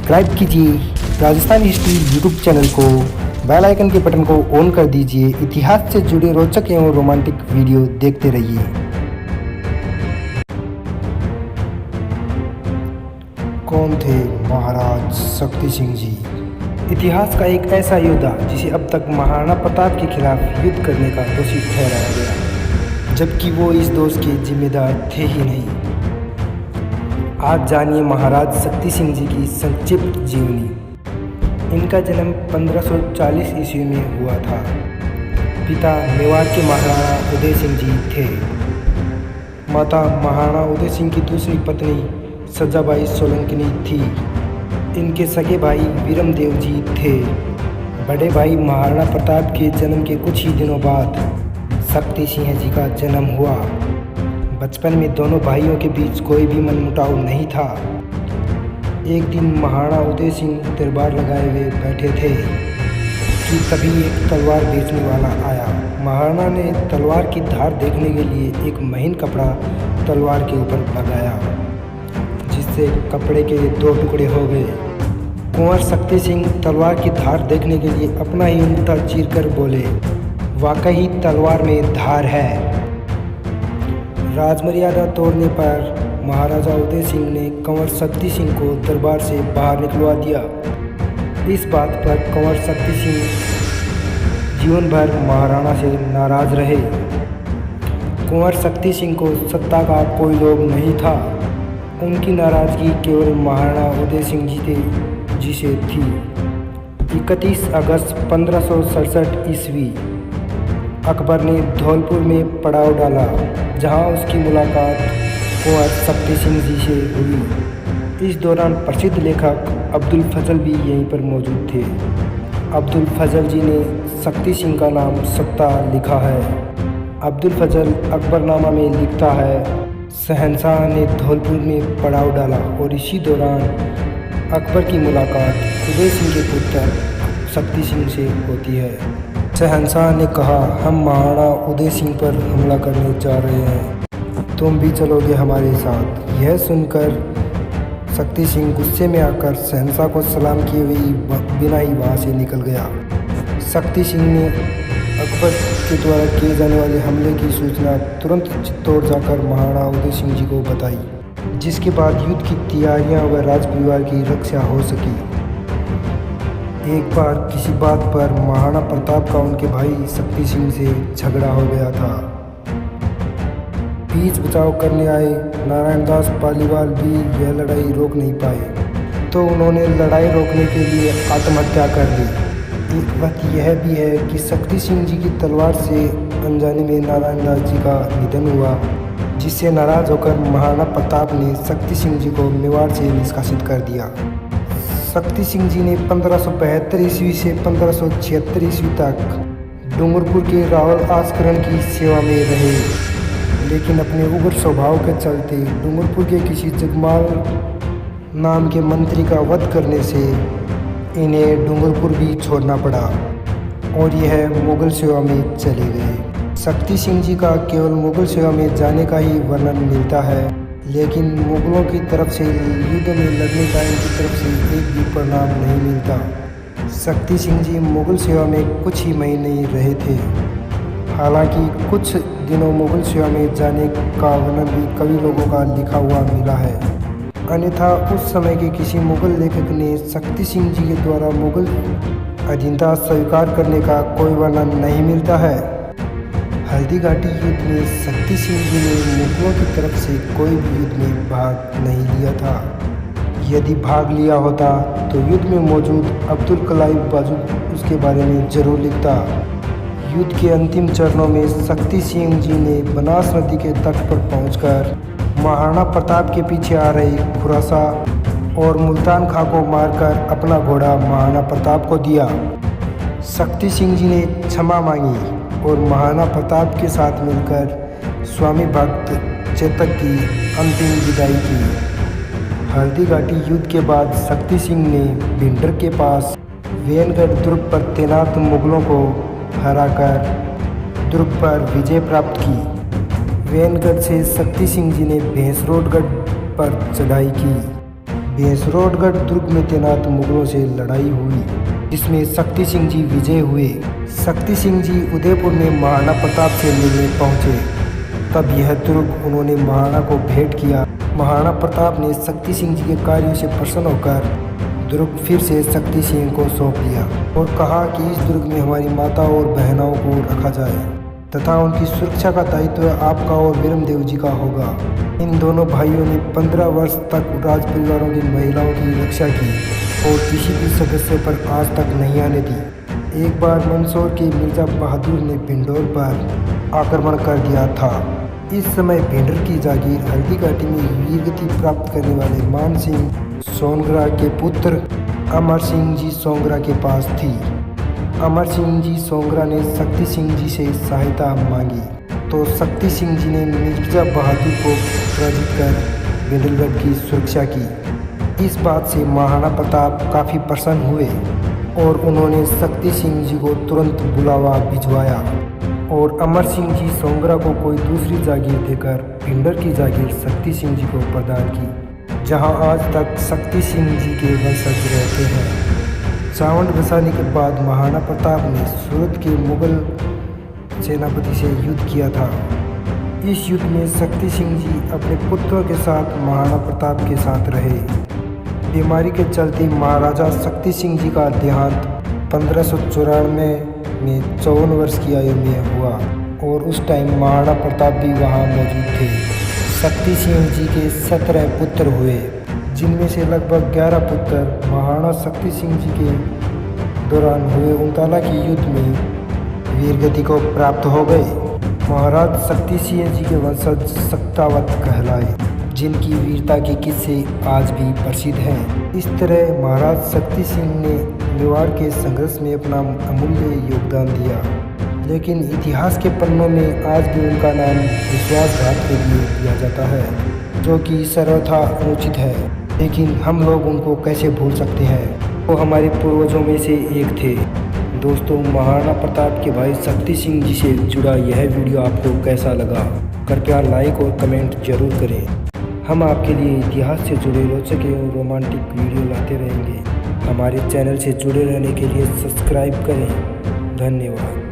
Subscribe कीजिए Rajasthan history YouTube channel को, bell icon के बटन को ऑन कर दीजिए। इतिहास से जुड़े रोचक एवं रोमांटिक वीडियो देखते रहिए। कौन थे महाराज शक्ति सिंह जी? इतिहास का एक ऐसा योद्धा जिसे अब तक महाराणा प्रताप के खिलाफ युद्ध करने का दोषी ठहराया गया, जबकि वो इस दोष के जिम्मेदार थे ही नहीं। आज जानिए महाराज शक्ति सिंह जी की संक्षिप्त जीवनी। इनका जन्म 1540 ईस्वी में हुआ था। पिता मेवाड़ के महाराणा उदय सिंह जी थे। माता महाराणा उदय सिंह की दूसरी पत्नी सजाबाई सोलंकी थी। इनके सगे भाई वीरमदेव जी थे। बड़े भाई महाराणा प्रताप के जन्म के कुछ ही दिनों बाद शक्ति सिंह जी का जन्म हुआ। बचपन में दोनों भाइयों के बीच कोई भी मनमुटाव नहीं था। एक दिन महाराणा उदय सिंह दरबार लगाए हुए बैठे थे कि तभी एक तलवार बेचने वाला आया। महाराणा ने तलवार की धार देखने के लिए एक महीन कपड़ा तलवार के ऊपर लगाया, जिससे कपड़े के 2 टुकड़े हो गए। कुंवर शक्ति सिंह तलवार की धार देखने के लिए अपना ही अंगूठा चीरकर बोले, वाकई तलवार में धार है। राजमर्यादा तोड़ने पर महाराजा उदय सिंह ने कंवर शक्ति सिंह को दरबार से बाहर निकलवा दिया। इस बात पर कंवर शक्ति सिंह जीवन भर महाराणा से नाराज रहे। कुंवर शक्ति सिंह को सत्ता का कोई लोभ नहीं था। उनकी नाराजगी केवल महाराणा उदय सिंह जी से थी। 31 अगस्त 1567 ईस्वी अकबर ने धौलपुर में पड़ाव डाला, जहां उसकी मुलाकात कुंवर शक्ति सिंह जी से हुई। इस दौरान प्रसिद्ध लेखक अब्दुल फजल भी यहीं पर मौजूद थे। अब्दुल फजल जी ने शक्ति सिंह का नाम सत्ता लिखा है। अब्दुल फजल अकबरनामा में लिखता है, शहंशाह ने धौलपुर में पड़ाव डाला और इसी दौरान अकबर की मुलाकात उदय सिंह के पुत्र शक्ति सिंह से होती है। शहंशाह ने कहा, हम महाराणा उदय सिंह पर हमला करने जा रहे हैं, तुम भी चलोगे हमारे साथ। यह सुनकर शक्ति सिंह गुस्से में आकर शहंशाह को सलाम किए हुए बिना ही वहाँ से निकल गया। शक्ति सिंह ने अकबर के द्वारा किए जाने वाले हमले की सूचना तुरंत चित्तौड़ जाकर महाराणा उदय सिंह जी को बताई, जिसके बाद युद्ध की तैयारियां व राजपरिवार की रक्षा हो सकी। एक बार किसी बात पर महाराणा प्रताप का उनके भाई शक्ति सिंह से झगड़ा हो गया था। बीच बचाव करने आए नारायण दास पालीवाल भी यह लड़ाई रोक नहीं पाए, तो उन्होंने लड़ाई रोकने के लिए आत्महत्या कर ली। एक बात यह भी है कि शक्ति सिंह जी की तलवार से अनजाने में नारायण दास जी का निधन हुआ, जिससे नाराज होकर महाराणा प्रताप ने शक्ति सिंह जी को मेवाड़ से निष्कासित कर दिया। शक्ति सिंह जी ने 1572 ईस्वी से 1576 ईस्वी तक डूंगरपुर के रावल आस्करण की सेवा में रहे, लेकिन अपने उग्र स्वभाव के चलते डूंगरपुर के किसी जगमाल नाम के मंत्री का वध करने से इन्हें डूंगरपुर भी छोड़ना पड़ा और यह मुगल सेवा में चले गए। शक्ति सिंह जी का केवल मुगल सेवा में जाने का ही वर्णन मिलता है, लेकिन मुगलों की तरफ से युद्ध में लड़ने का इनकी तरफ से एक भी परिणाम नहीं मिलता। शक्ति सिंह जी मुगल सेवा में कुछ ही महीने ही रहे थे। हालांकि कुछ दिनों मुगल सेवा में जाने का वर्णन भी कवि लोगों का लिखा हुआ मिला है, अन्यथा उस समय के किसी मुगल लेखक ने शक्ति सिंह जी के द्वारा मुगल अधीनता स्वीकार करने का कोई वर्णन नहीं मिलता है। हल्दी घाटी युद्ध में शक्ति सिंह जी ने मुगलों की तरफ से कोई भी युद्ध में भाग नहीं लिया था। यदि भाग लिया होता तो युद्ध में मौजूद अब्दुल कलाइब बाजू उसके बारे में जरूर लिखता। युद्ध के अंतिम चरणों में शक्ति सिंह जी ने बनास नदी के तट पर पहुंचकर महाराणा प्रताप के पीछे आ रहे खुरासा और मुल्तान खां को मारकर अपना घोड़ा महाराणा प्रताप को दिया। शक्ति सिंह जी ने क्षमा मांगी और महाराणा प्रताप के साथ मिलकर स्वामी भक्त चेतक की अंतिम विदाई की। हल्दी घाटी युद्ध के बाद शक्ति सिंह ने भिंडर के पास वेनगढ़ दुर्ग पर तैनात मुगलों को हराकर दुर्ग पर विजय प्राप्त की। वेनगढ़ से शक्ति सिंह जी ने भैंसरोडगढ़ पर चढ़ाई की। भेंसरोडगढ़ दुर्ग में तैनात मुगलों से लड़ाई हुई, जिसमें शक्ति सिंह जी विजय हुए। शक्ति सिंह जी उदयपुर में महाराणा प्रताप से मिलने पहुंचे। तब यह दुर्ग उन्होंने महाराणा को भेंट किया। महाराणा प्रताप ने शक्ति सिंह जी के कार्यों से प्रसन्न होकर दुर्ग फिर से शक्ति सिंह को सौंप दिया और कहा कि इस दुर्ग में हमारी माता और बहनों को रखा जाए तथा उनकी सुरक्षा का दायित्व आपका और वीरमदेव जी का होगा। इन दोनों भाइयों ने 15 वर्ष तक राज परिवारों की महिलाओं की रक्षा की और किसी भी सदस्य पर आज तक नहीं आने दी। एक बार मंदसौर के मिर्जा बहादुर ने भिंडोर पर आक्रमण कर दिया था। इस समय भिंडर की जागीर हल्दी घाटी में वीरगति प्राप्त करने वाले मान सिंह सोनग्रा के पुत्र अमर सिंह जी सोंगरा के पास थी। अमर सिंह जी सोंगरा ने शक्ति सिंह जी से सहायता मांगी तो शक्ति सिंह जी ने मिर्जा बहादुर को पराजित कर भिंडलगढ़ की सुरक्षा की। इस बात से महाराणा प्रताप काफ़ी प्रसन्न हुए और उन्होंने शक्ति सिंह जी को तुरंत बुलावा भिजवाया और अमर सिंह जी सोंगरा को कोई दूसरी जागीर देकर भिंडर की जागीर शक्ति सिंह जी को प्रदान की, जहां आज तक शक्ति सिंह जी के वंशज रहते हैं। चावंड बसाने के बाद महाराणा प्रताप ने सूरत के मुगल सेनापति से युद्ध किया था। इस युद्ध में शक्ति सिंह जी अपने पुत्रों के साथ महाराणा प्रताप के साथ रहे। बीमारी के चलते महाराजा शक्ति सिंह जी का देहांत 1594 में 54 वर्ष की आयु में हुआ और उस टाइम महाराणा प्रताप भी वहां मौजूद थे। शक्ति सिंह जी के 17 पुत्र हुए, जिनमें से लगभग 11 पुत्र महाराणा शक्ति सिंह जी के दौरान हुए उनताला के युद्ध में वीरगति को प्राप्त हो गए। महाराज शक्ति सिंह जी के वंशज शक्तावत कहलाए, जिनकी वीरता के किस्से आज भी प्रसिद्ध हैं। इस तरह महाराज शक्ति सिंह ने मेवाड़ के संघर्ष में अपना अमूल्य योगदान दिया, लेकिन इतिहास के पन्नों में आज भी उनका नाम विश्वासघात के लिए दिया जाता है, जो कि सर्वथा अनुचित है। लेकिन हम लोग उनको कैसे भूल सकते हैं, वो हमारे पूर्वजों में से एक थे। दोस्तों, महाराणा प्रताप के भाई शक्ति सिंह जी से जुड़ा यह वीडियो आपको कैसा लगा? कृपया लाइक और कमेंट जरूर करें। हम आपके लिए इतिहास से जुड़े रोचक एवं रोमांटिक वीडियो लाते रहेंगे। हमारे चैनल से जुड़े रहने के लिए सब्सक्राइब करें। धन्यवाद।